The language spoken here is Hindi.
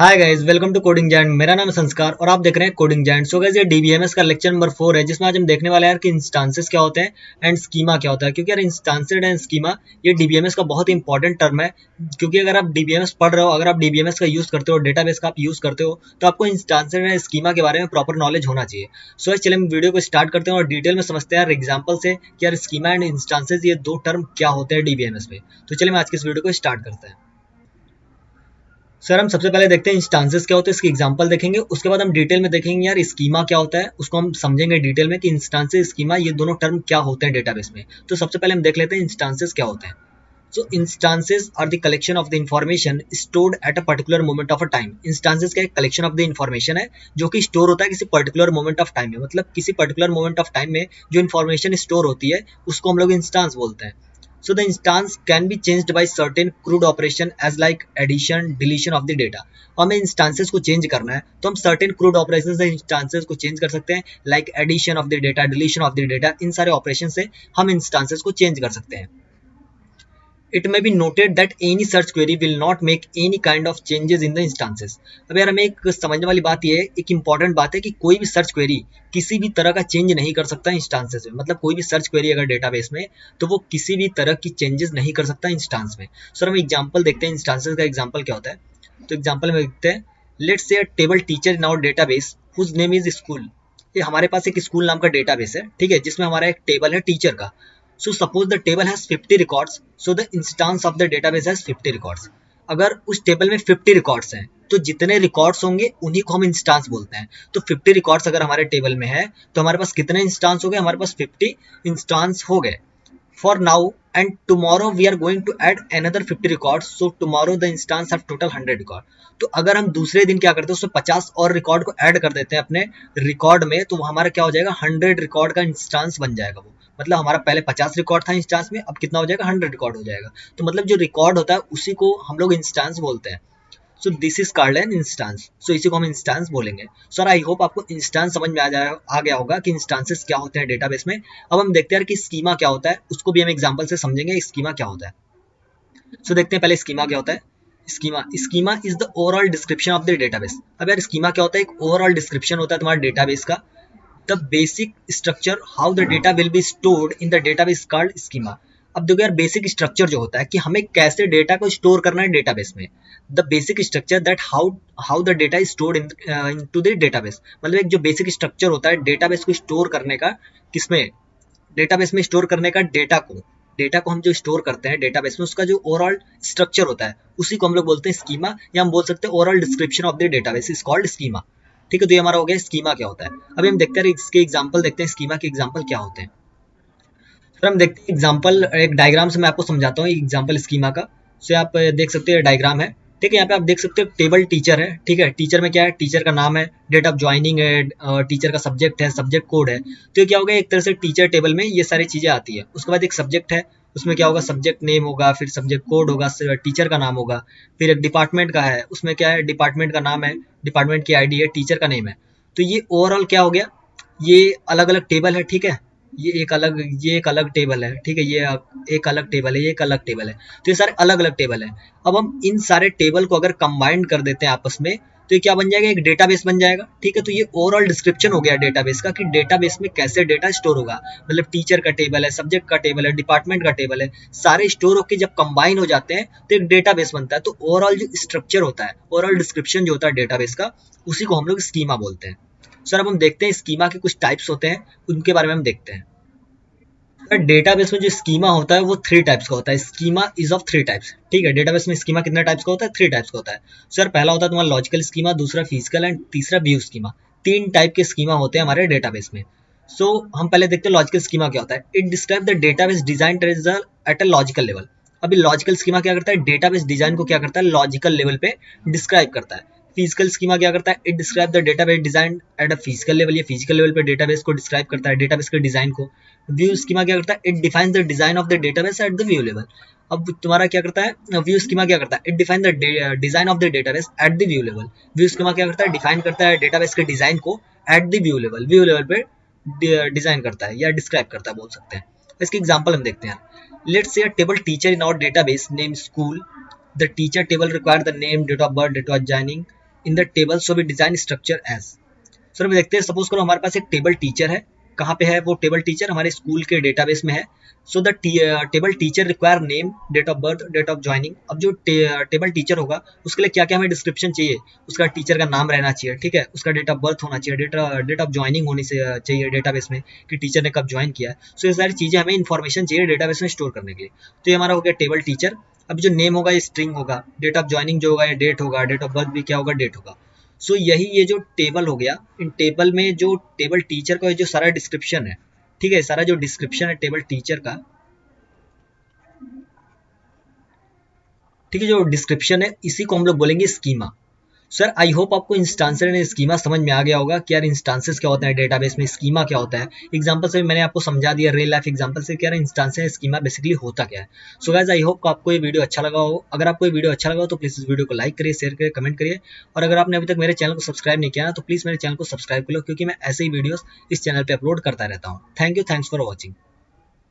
Hi guys, welcome to coding giant. मेरा नाम है संस्कार और आप देख रहे हैं कोडिंग जैंट। सो गाइस, ये डीबीएमएस का लेक्चर नंबर 4 है, जिसमें आज हम देखने वाले हैं यार कि इंस्टांसेस क्या होते हैं एंड स्कीमा क्या होता है। क्योंकि यार इंस्टांसेड एंड स्कीमा ये डीबीएमएस का बहुत ही इंपॉर्टेंट टर्म है। क्योंकि अगर आप डीबीएमएस पढ़ रहे हो, अगर आप डीबीएमएस का यूज करते हो, डेटाबेस का आप यूज करते हो, तो आपको इंस्टांसेड एंड स्कीमा के बारे में प्रॉपर नॉलेज होना चाहिए। सो चलिए हम वीडियो को स्टार्ट करते हैं और डिटेल में समझते हैं यार एग्जाम्पल से कि यार स्कीमा एंड इंस्टांसेस ये दो टर्म क्या होते हैं डीबीएमएस में। तो चलिए हम आज के इस वीडियो को स्टार्ट करते हैं। सर हम सबसे पहले देखते हैं इंस्टांसेस क्या होते हैं, इसकी एग्जांपल देखेंगे। उसके बाद हम डिटेल में देखेंगे यार स्कीमा क्या होता है, उसको हम समझेंगे डिटेल में कि इंस्टांसेस स्कीमा ये दोनों टर्म क्या होते हैं डेटाबेस में। तो सबसे पहले हम देख लेते हैं इंस्टांसेस क्या होते हैं। So instances are the collection of the information stored at a particular moment of a time. Instances का एक कलेक्शन ऑफ द इंफॉर्मेशन है जो कि स्टोर होता है किसी पर्टिकुलर मोमेंट ऑफ टाइम में। मतलब किसी पर्टिकुलर मोमेंट ऑफ टाइम में जो इंफॉर्मेशन स्टोर होती है उसको हम लोग इंस्टांस बोलते हैं। So the instance can be changed by certain CRUD operation as like addition, deletion of the data. हमें इंस्टांसेस को चेंज करना है तो हम सर्टेन क्रूड ऑपरेशन से इंस्टांसेस को चेंज कर सकते हैं, like addition of the data, deletion of the data. इन सारे ऑपरेशन से हम इंस्टांसेस को चेंज कर सकते हैं। It may be noted that any search query will not make any kind of changes in the instances. अब यार हमें एक समझने वाली बात ये है, एक इंपॉर्टेंट बात है कि कोई भी सर्च क्वेरी किसी भी तरह का चेंज नहीं कर सकता इंस्टांसेस में। मतलब कोई भी सर्च क्वेरी अगर डेटाबेस में, तो वो किसी भी तरह की चेंजेस नहीं कर सकता इंस्टांस में। सर हम एग्जांपल देखते हैं इंस्टांसेस का एग्जांपल क्या होता है। तो एग्जांपल में देखते हैं, let's say table teacher in our database whose name is school. ये हमारे पास एक स्कूल नाम का डेटाबेस है, ठीक है, जिसमें हमारा एक टेबल है टीचर का। So suppose the table has 50 records, so the instance of the database has 50 records. अगर उस टेबल में 50 रिकॉर्ड्स हैं तो जितने रिकॉर्ड्स होंगे उन्हीं को हम इंस्टांस बोलते हैं। तो 50 रिकॉर्ड्स अगर हमारे टेबल में है तो हमारे पास कितने इंस्टांस हो गए? हमारे पास 50 इंस्टांस हो गए। For now and tomorrow we are going to add another 50 records, so tomorrow the instance have total 100 record. तो अगर हम दूसरे दिन क्या करते हैं, उसमें 50 और रिकॉर्ड को ऐड कर देते हैं अपने रिकॉर्ड में, तो हमारा क्या हो जाएगा? 100 रिकॉर्ड का इंस्टांस बन जाएगा वो। मतलब हमारा पहले 50 रिकॉर्ड था इंस्टांस में, अब कितना हो जाएगा? 100 रिकॉर्ड हो जाएगा। तो मतलब जो रिकॉर्ड होता है उसी को हम लोग इंस्टांस बोलते हैं। So this is called an instance. So इसी को हम इंस्टांस बोलेंगे। सर आई होप आपको इंस्टांस समझ में आ गया होगा कि इंस्टांसेस क्या होते हैं डेटाबेस में। अब हम देखते हैं कि स्कीमा क्या होता है, उसको भी हम एग्जांपल से समझेंगे स्कीमा क्या होता है। सो देखते हैं पहले स्कीमा क्या होता है। Schema is the overall description of the database. अब यार स्कीमा क्या होता है? एक ओवरऑल डिस्क्रिप्शन होता है तुम्हारे डेटाबेस का। The basic structure how the data will be stored in the database called schema. अब देखो यार, बेसिक स्ट्रक्चर जो होता है कि हमें कैसे डेटा को स्टोर करना है डेटाबेस में। The basic structure that how how the data is stored into the database. मतलब एक जो बेसिक स्ट्रक्चर होता है डेटाबेस को स्टोर करने का, किसमें? डेटाबेस में स्टोर करने का डेटा को हम जो स्टोर करते हैं डेटाबेस में, उसका जो ओवरऑल स्ट्रक्चर होता है उसी को हम लोग बोलते हैं स्कीमा, या हम बोल सकते हैं overall description of the database is called schema. ठीक है, तो ये हमारा हो गया स्कीमा क्या होता है। अभी हम देखते हैं इसके एग्जांपल देखते हैं, स्कीमा के एग्जांपल क्या होते हैं। फिर हम देखते हैं एग्जांपल, एक डायग्राम से मैं आपको समझाता हूँ एग्जांपल स्कीमा का। सो आप देख सकते हैं डायग्राम है, ठीक है। यहाँ पे आप देख सकते हो टेबल टीचर है, ठीक है। टीचर में क्या है? टीचर का नाम है, डेट ऑफ ज्वाइनिंग है, टीचर का सब्जेक्ट है, सब्जेक्ट कोड है। तो ये क्या होगा? एक तरह से टीचर टेबल में ये सारी चीजें आती है। उसके बाद एक सब्जेक्ट है, उसमें क्या होगा? सब्जेक्ट नेम होगा, फिर सब्जेक्ट कोड होगा, टीचर का नाम होगा। फिर एक डिपार्टमेंट का है, उसमें क्या है? डिपार्टमेंट का नाम है, डिपार्टमेंट की आईडी है, टीचर का नेम है। तो ये ओवरऑल क्या हो गया? ये अलग अलग टेबल है, ठीक है। ये एक अलग टेबल है, ठीक है। ये एक अलग टेबल है, ये एक अलग टेबल है। तो ये सारे अलग अलग टेबल है। अब हम इन सारे टेबल को अगर कंबाइंड कर देते हैं आपस में, तो ये क्या बन जाएगा? एक डेटाबेस बन जाएगा, ठीक है। तो ये ओवरऑल डिस्क्रिप्शन हो गया डेटाबेस का कि डेटाबेस में कैसे डेटा स्टोर होगा। मतलब टीचर का टेबल है, सब्जेक्ट का टेबल है, डिपार्टमेंट का टेबल है, सारे स्टोर होकर जब कंबाइन हो जाते हैं तो एक डेटाबेस बनता है। तो ओवरऑल जो स्ट्रक्चर होता है, ओवरऑल डिस्क्रिप्शन जो होता है डेटाबेस का, उसी को हम लोग स्कीमा बोलते हैं। सर अब हम देखते हैं स्कीमा के कुछ टाइप्स होते हैं, उनके बारे में हम देखते हैं। डेटाबेस में जो स्कीमा होता है वो 3 टाइप्स का होता है। स्कीमा इज ऑफ 3 टाइप्स, ठीक है। डेटाबेस में स्कीमा कितने टाइप्स का होता है? 3 टाइप्स का होता है। सर पहला होता है तुम्हारा लॉजिकल स्कीमा, दूसरा फिजिकल एंड तीसरा व्यू स्कीमा। 3 टाइप के स्कीमा होते हैं हमारे डेटाबेस में। सो हम पहले देखते हैं लॉजिकल स्कीमा क्या होता है। It describe the database design at a logical level. अभी लॉजिकल स्कीमा क्या करता है? डेटाबेस डिजाइन को क्या करता है? लॉजिकल लेवल पे डिस्क्राइब करता है। फिजिकल स्कीमा क्या करता है? It describe the database design at a physical level. ये फिजिकल लेवल पे डेटाबेस को डिस्क्राइब करता है, डेटाबेस के डिजाइन को। व्यू स्कीमा क्या करता है? It defines the design of the database at the view level. अब तुम्हारा क्या करता है? व्यू स्कीमा क्या करता है? It define the design of the database at the view level. View schema क्या करता है? डिफाइन करता है डेटाबेस के डिजाइन को at the view level, view level पे डिजाइन करता है या डिस्क्राइब करता है, बोल सकते हैं। इसकी एग्जांपल हम देखते हैं। Let's say a table teacher in our database name school. The teacher table require the name, date of birth, date of joining, in the table so we design structure as. Sir हम देखते हैं, सपोज करो हमारे पास एक टेबल टीचर है। कहाँ पे है वो टेबल टीचर? हमारे स्कूल के डेटाबेस में है। So the table teacher require name, date of birth, date of joining. अब जो टेबल टीचर होगा उसके लिए क्या क्या हमें डिस्क्रिप्शन चाहिए? उसका टीचर का नाम रहना चाहिए, ठीक है, उसका डेट ऑफ बर्थ होना चाहिए, डेट ऑफ ज्वाइनिंग होनी से चाहिए डेटाबेस में कि टीचर ने कब ज्वाइन किया है। सो ये सारी चीज़ें हमें इन्फॉर्मेशन चाहिए डेटाबेस में स्टोर करने के लिए। तो ये हमारा हो गया टेबल टीचर। अब जो नेम होगा ये स्ट्रिंग होगा, डेट ऑफ ज्वाइनिंग जो होगा ये डेट होगा, डेट ऑफ बर्थ भी क्या होगा, डेट होगा। सो यही ये जो टेबल हो गया, इन टेबल में जो टेबल टीचर का जो सारा डिस्क्रिप्शन है, ठीक है, सारा जो डिस्क्रिप्शन है टेबल टीचर का, ठीक है, जो डिस्क्रिप्शन है इसी को हम लोग बोलेंगे स्कीमा। सर आई होप आपको इंस्टांसर एंड स्कीमा समझ में आ गया होगा कि यार इंस्टांसेस क्या होता है डेटाबेस में, स्कीमा क्या होता है। एग्जांपल से मैंने आपको समझा दिया, रियल लाइफ एग्जांपल से, क्या इंस्टांस एंड स्कीमा बेसिकली होता क्या है। सो गाइस आई होप आपको ये वीडियो अच्छा लगा हो। अगर आपको ये वीडियो अच्छा लगा हो तो प्लीज इस वीडियो को लाइक करिए, शेयर करिए, कमेंट करिए। और अगर आपने अभी तक मेरे चैनल को सब्सक्राइब नहीं किया ना तो प्लीज मेरे चैनल को सब्सक्राइब कर लो, क्योंकि मैं ऐसे ही वीडियोस इस चैनल पर अपलोड करता रहता हूँ। Thank you, thanks for watching.